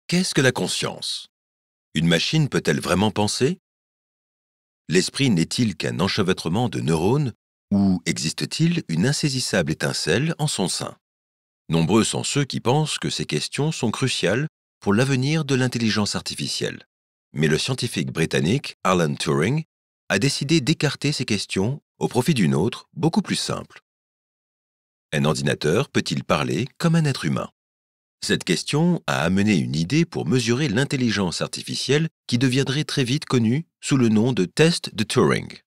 Qu'est-ce que la conscience? Une machine peut-elle vraiment penser? L'esprit n'est-il qu'un enchevêtrement de neurones ou existe-t-il une insaisissable étincelle en son sein? Nombreux sont ceux qui pensent que ces questions sont cruciales pour l'avenir de l'intelligence artificielle. Mais le scientifique britannique Alan Turing a décidé d'écarter ces questions au profit d'une autre, beaucoup plus simple. Un ordinateur peut-il parler comme un être humain? Cette question a amené une idée pour mesurer l'intelligence artificielle qui deviendrait très vite connue sous le nom de test de Turing.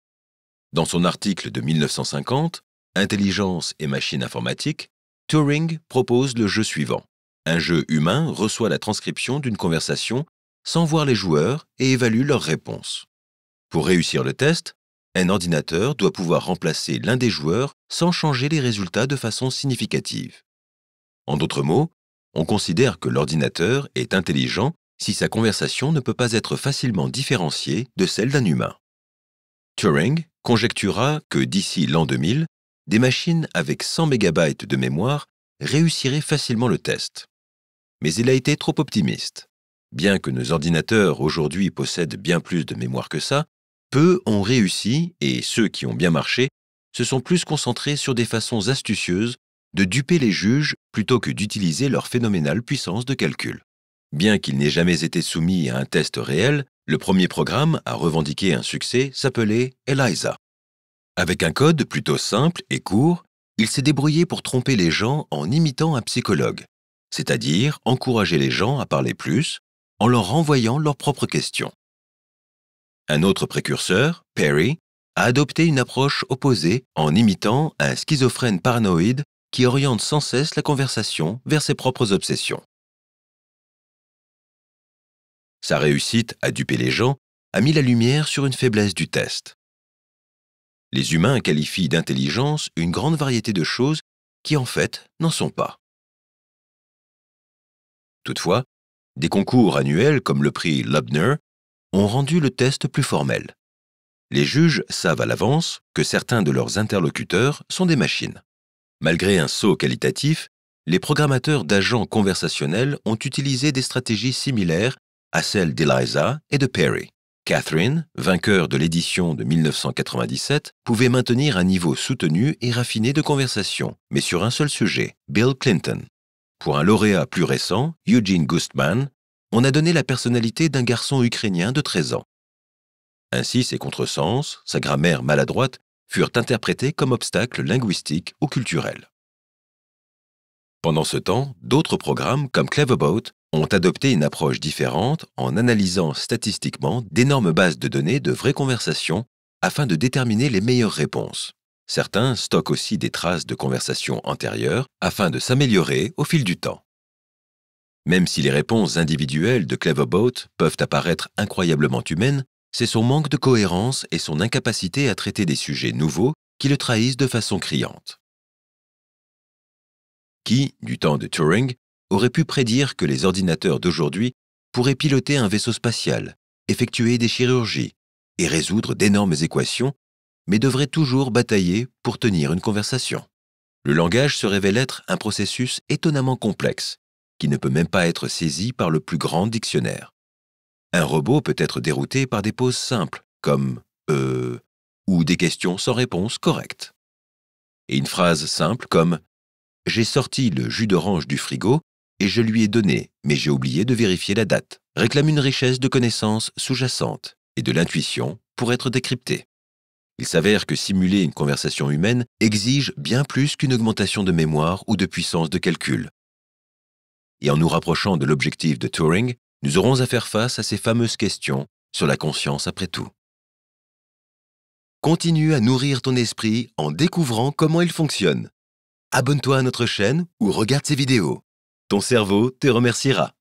Dans son article de 1950, Intelligence et machine informatique, Turing propose le jeu suivant. Un jeu humain reçoit la transcription d'une conversation sans voir les joueurs et évalue leurs réponses. Pour réussir le test, un ordinateur doit pouvoir remplacer l'un des joueurs sans changer les résultats de façon significative. En d'autres mots, on considère que l'ordinateur est intelligent si sa conversation ne peut pas être facilement différenciée de celle d'un humain. Turing conjectura que d'ici l'an 2000, des machines avec 100 MB de mémoire réussiraient facilement le test. Mais il a été trop optimiste. Bien que nos ordinateurs aujourd'hui possèdent bien plus de mémoire que ça, peu ont réussi et ceux qui ont bien marché se sont plus concentrés sur des façons astucieuses de duper les juges plutôt que d'utiliser leur phénoménale puissance de calcul. Bien qu'il n'ait jamais été soumis à un test réel, le premier programme à revendiquer un succès s'appelait ELIZA. Avec un code plutôt simple et court, il s'est débrouillé pour tromper les gens en imitant un psychologue, c'est-à-dire encourager les gens à parler plus en leur renvoyant leurs propres questions. Un autre précurseur, Perry, a adopté une approche opposée en imitant un schizophrène paranoïde qui oriente sans cesse la conversation vers ses propres obsessions. Sa réussite à duper les gens a mis la lumière sur une faiblesse du test. Les humains qualifient d'intelligence une grande variété de choses qui en fait n'en sont pas. Toutefois, des concours annuels comme le prix Loebner ont rendu le test plus formel. Les juges savent à l'avance que certains de leurs interlocuteurs sont des machines. Malgré un saut qualitatif, les programmateurs d'agents conversationnels ont utilisé des stratégies similaires à celles d'ELIZA et de Perry. Catherine, vainqueur de l'édition de 1997, pouvait maintenir un niveau soutenu et raffiné de conversation, mais sur un seul sujet, Bill Clinton. Pour un lauréat plus récent, Eugene Gustman, on a donné la personnalité d'un garçon ukrainien de 13 ans. Ainsi, ses contresens, sa grammaire maladroite, furent interprétés comme obstacles linguistiques ou culturels. Pendant ce temps, d'autres programmes comme Cleverboat ont adopté une approche différente en analysant statistiquement d'énormes bases de données de vraies conversations afin de déterminer les meilleures réponses. Certains stockent aussi des traces de conversations antérieures afin de s'améliorer au fil du temps. Même si les réponses individuelles de Cleverboat peuvent apparaître incroyablement humaines, c'est son manque de cohérence et son incapacité à traiter des sujets nouveaux qui le trahissent de façon criante. Qui, du temps de Turing, aurait pu prédire que les ordinateurs d'aujourd'hui pourraient piloter un vaisseau spatial, effectuer des chirurgies et résoudre d'énormes équations, mais devraient toujours batailler pour tenir une conversation? Le langage se révèle être un processus étonnamment complexe, qui ne peut même pas être saisi par le plus grand dictionnaire. Un robot peut être dérouté par des pauses simples, comme « ou des questions sans réponse correcte. Et une phrase simple comme « J'ai sorti le jus d'orange du frigo et je lui ai donné, mais j'ai oublié de vérifier la date » réclame une richesse de connaissances sous-jacentes et de l'intuition pour être décryptée. Il s'avère que simuler une conversation humaine exige bien plus qu'une augmentation de mémoire ou de puissance de calcul. Et en nous rapprochant de l'objectif de Turing, nous aurons à faire face à ces fameuses questions sur la conscience après tout. Continue à nourrir ton esprit en découvrant comment il fonctionne. Abonne-toi à notre chaîne ou regarde ces vidéos. Ton cerveau te remerciera.